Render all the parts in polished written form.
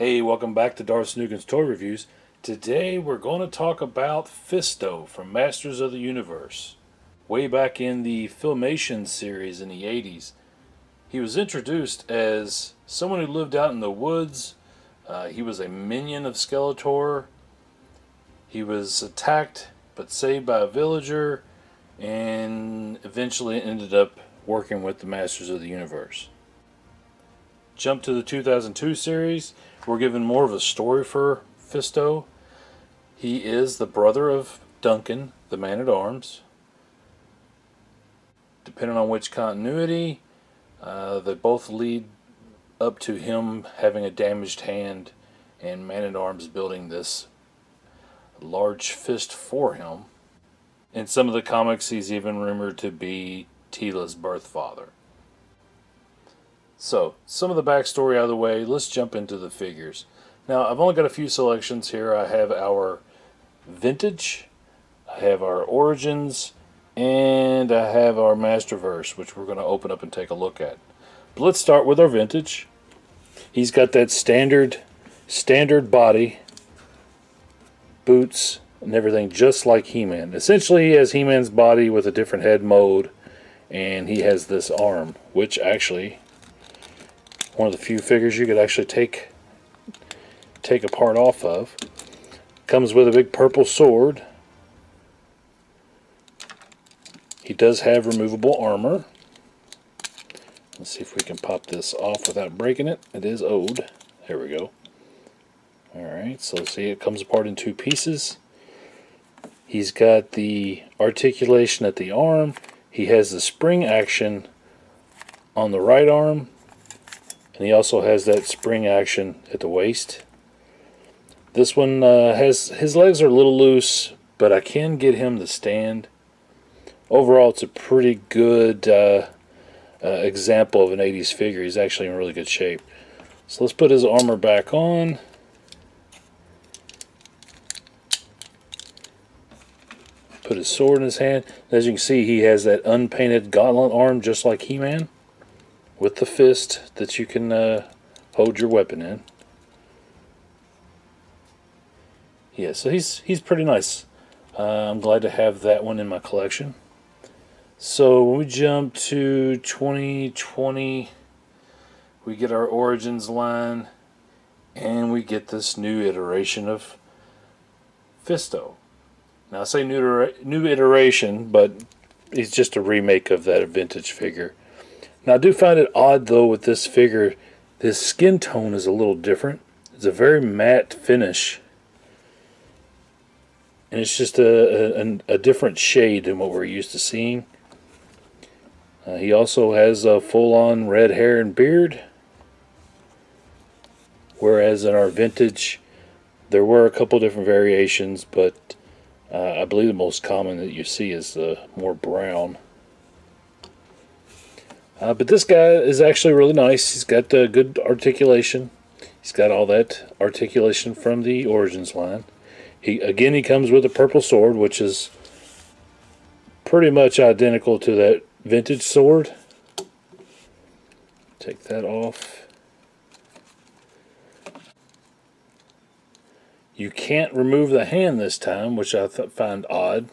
Hey, welcome back to DarthSnoogen's Toy Reviews. Today we're going to talk about Fisto from Masters of the Universe. Way back in the Filmation series in the 80s, he was introduced as someone who lived out in the woods. He was a minion of Skeletor. He was attacked but saved by a villager and eventually ended up working with the Masters of the Universe. Jump to the 2002 series. We're given more of a story for Fisto. He is the brother of Duncan, the Man-at-Arms. Depending on which continuity, they both lead up to him having a damaged hand and Man-at-Arms building this large fist for him. In some of the comics, he's even rumored to be Teela's birth father. So, some of the backstory out of the way, let's jump into the figures. Now, I've only got a few selections here. I have our Vintage, I have our Origins, and I have our Masterverse, which we're going to open up and take a look at. But let's start with our Vintage. He's got that standard body, boots, and everything just like He-Man. Essentially, he has He-Man's body with a different head mode, and he has this arm, which actually... one of the few figures you could actually take a part off of. Comes with a big purple sword. He does have removable armor. Let's see if we can pop this off without breaking it. It is owed. There we go. Alright, so see, it comes apart in two pieces. He's got the articulation at the arm. He has the spring action on the right arm. And he also has that spring action at the waist. This one has, his legs are a little loose, but I can get him to stand. Overall, it's a pretty good example of an 80s figure. He's actually in really good shape. So let's put his armor back on. Put his sword in his hand. As you can see, he has that unpainted gauntlet arm just like He-Man, with the fist that you can hold your weapon in. Yeah, so he's pretty nice. I'm glad to have that one in my collection. So when we jump to 2020, we get our Origins line, and we get this new iteration of Fisto. Now I say new iteration, but it's just a remake of that Vintage figure. Now I do find it odd though with this figure, this skin tone is a little different. It's a very matte finish. And it's just a different shade than what we're used to seeing. He also has a full-on red hair and beard. Whereas in our Vintage, there were a couple different variations, but I believe the most common that you see is the more brown. But this guy is actually really nice. He's got good articulation. He's got all that articulation from the Origins line. He comes with a purple sword, which is pretty much identical to that Vintage sword. Take that off. You can't remove the hand this time, which I find odd.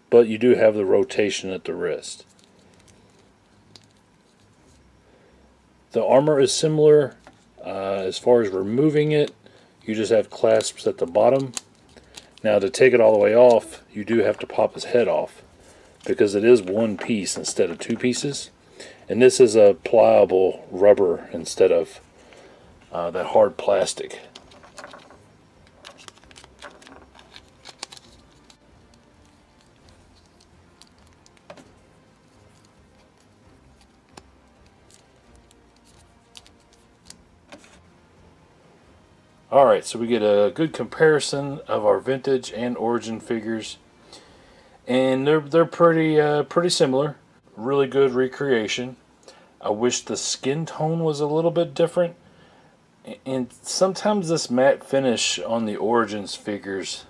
But you do have the rotation at the wrist. The armor is similar. As far as removing it, you just have clasps at the bottom. Now to take it all the way off, you do have to pop his head off, because it is one piece instead of two pieces. And this is a pliable rubber instead of that hard plastic. Alright, so we get a good comparison of our Vintage and Origin figures. And they're pretty similar. Really good recreation. I wish the skin tone was a little bit different. And sometimes this matte finish on the Origins figures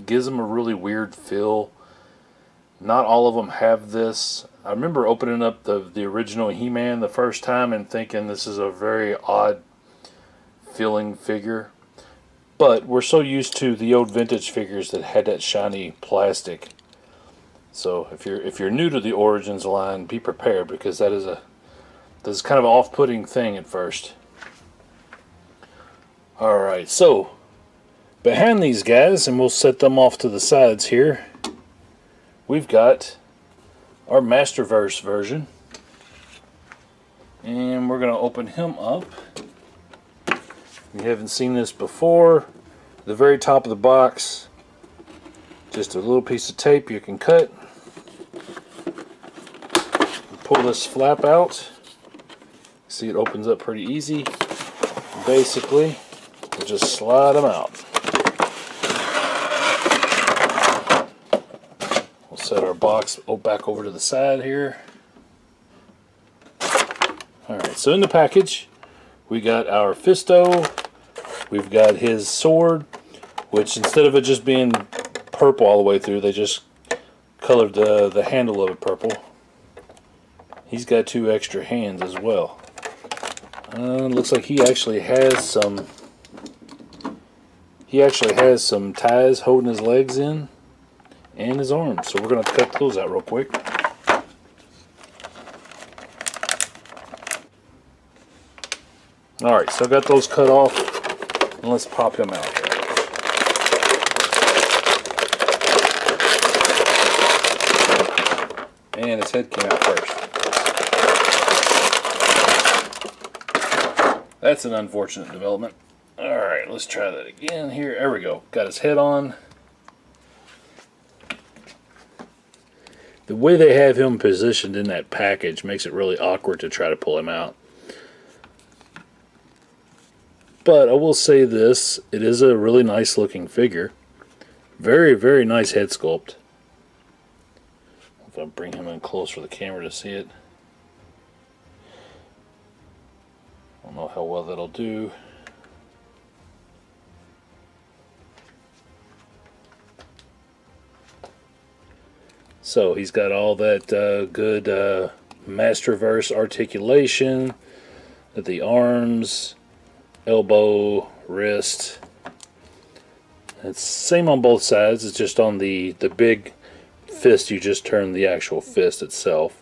gives them a really weird feel. Not all of them have this. I remember opening up the original He-Man the first time and thinking this is a very odd feeling figure. But we're so used to the old vintage figures that had that shiny plastic. So if you're new to the Origins line, be prepared, because that is kind of an off-putting thing at first. Alright, so behind these guys, and we'll set them off to the sides here, we've got our Masterverse version. And we're going to open him up. If you haven't seen this before, the very top of the box, just a little piece of tape you can cut. Pull this flap out. See, it opens up pretty easy. Basically, we'll just slide them out. We'll set our box back over to the side here. Alright, so in the package, we got our Fisto. We've got his sword, which instead of it just being purple all the way through, they just colored the handle of it purple. He's got 2 extra hands as well. Looks like he actually has some. He actually has some ties holding his legs in and his arms. So we're going to cut those out real quick. Alright, so I got those cut off, and let's pop him out. And his head came out first. That's an unfortunate development. Alright, let's try that again here. There we go. Got his head on. The way they have him positioned in that package makes it really awkward to try to pull him out. But I will say this, it is a really nice looking figure. Very, very nice head sculpt. If I bring him in close for the camera to see it. I don't know how well that'll do. So he's got all that good Masterverse articulation at the arms, elbow, wrist. It's same on both sides. It's just on the big fist, you just turn the actual fist itself.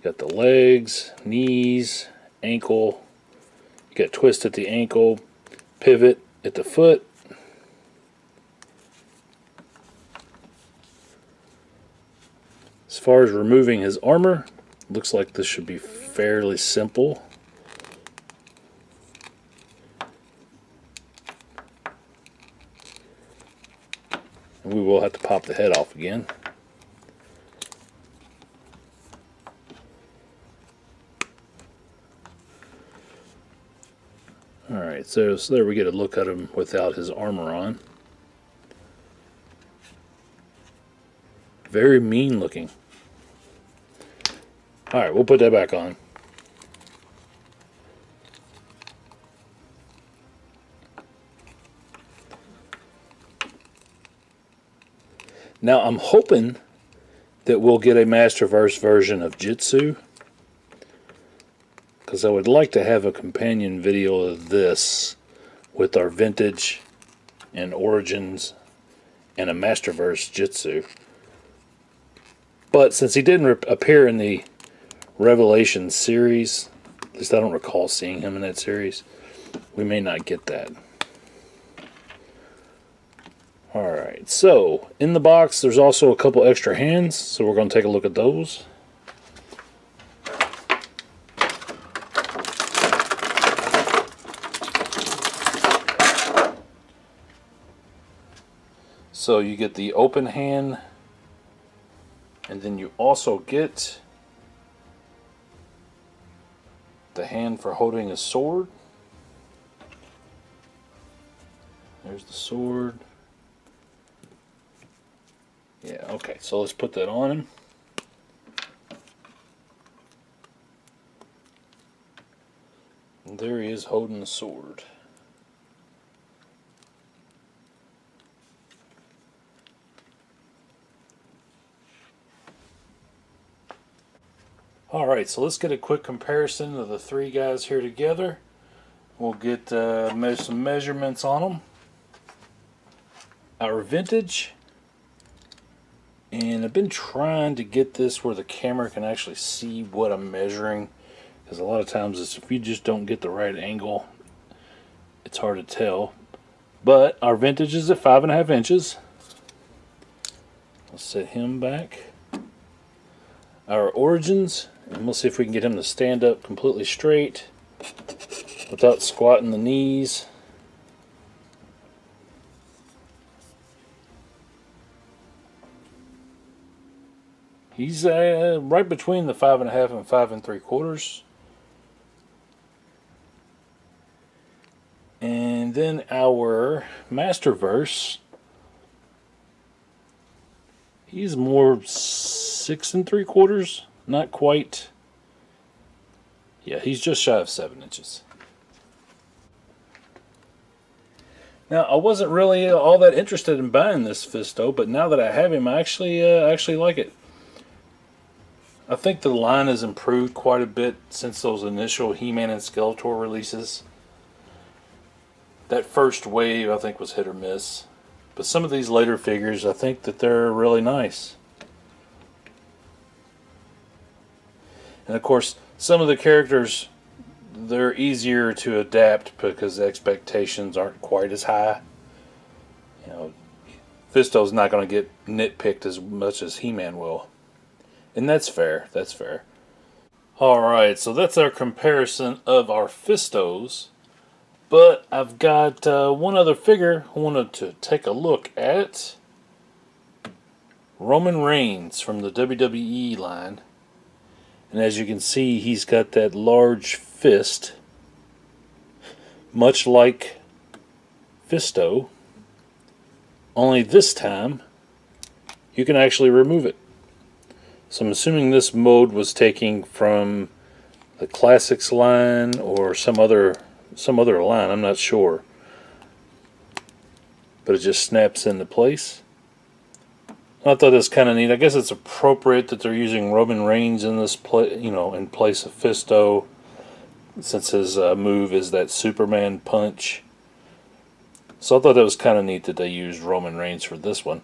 Got the legs, knees, ankle. You got twist at the ankle, pivot at the foot. As far as removing his armor, looks like this should be fairly simple. And we will have to pop the head off again. Alright, so there we get a look at him without his armor on. Very mean looking. Alright, we'll put that back on. Now I'm hoping that we'll get a Masterverse version of Jitsu, because I would like to have a companion video of this with our vintage and Origins and a Masterverse Jitsu. But since he didn't appear in the Revelation series, at least I don't recall seeing him in that series, we may not get that. Alright, so in the box there's also a couple extra hands, so we're going to take a look at those. So you get the open hand, and then you also get the hand for holding a sword. There's the sword. Yeah, okay, so let's put that on him. And there he is holding the sword. Alright, so let's get a quick comparison of the three guys here together. We'll get some measurements on them. Our vintage. And I've been trying to get this where the camera can actually see what I'm measuring. Because a lot of times if you just don't get the right angle, it's hard to tell. But our vintage is at 5.5 inches. Let's set him back. Our origins, and we'll see if we can get him to stand up completely straight without squatting the knees. He's right between the 5.5 and 5 3/4. And then our Masterverse, he's more 6 3/4, not quite. Yeah, he's just shy of 7 inches. Now, I wasn't really all that interested in buying this Fisto, but now that I have him, I actually like it. I think the line has improved quite a bit since those initial He-Man and Skeletor releases. That first wave, I think, was hit or miss. But some of these later figures, I think that they're really nice. And of course, some of the characters, they're easier to adapt because the expectations aren't quite as high. You know, Fisto's not going to get nitpicked as much as He-Man will. And that's fair, that's fair. Alright, so that's our comparison of our Fistos. But I've got one other figure I wanted to take a look at. Roman Reigns from the WWE line. And as you can see, he's got that large fist, much like Fisto. Only this time, you can actually remove it. So I'm assuming this mode was taken from the Classics line or some other line, I'm not sure. But it just snaps into place. I thought that was kind of neat. I guess it's appropriate that they're using Roman Reigns in this in place of Fisto, since his move is that Superman punch. So I thought that was kind of neat that they used Roman Reigns for this one.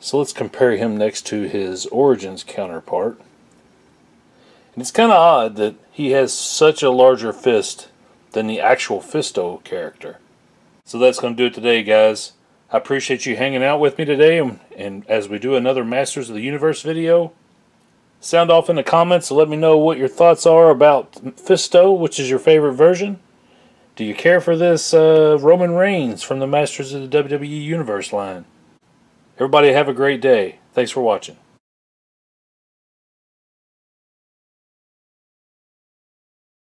So let's compare him next to his Origins counterpart. And it's kind of odd that he has such a larger fist than the actual Fisto character. So that's going to do it today, guys. I appreciate you hanging out with me today, and as we do another Masters of the Universe video, sound off in the comments to let me know what your thoughts are about Fisto, which is your favorite version. Do you care for this Roman Reigns from the Masters of the WWE Universe line? Everybody have a great day. Thanks for watching.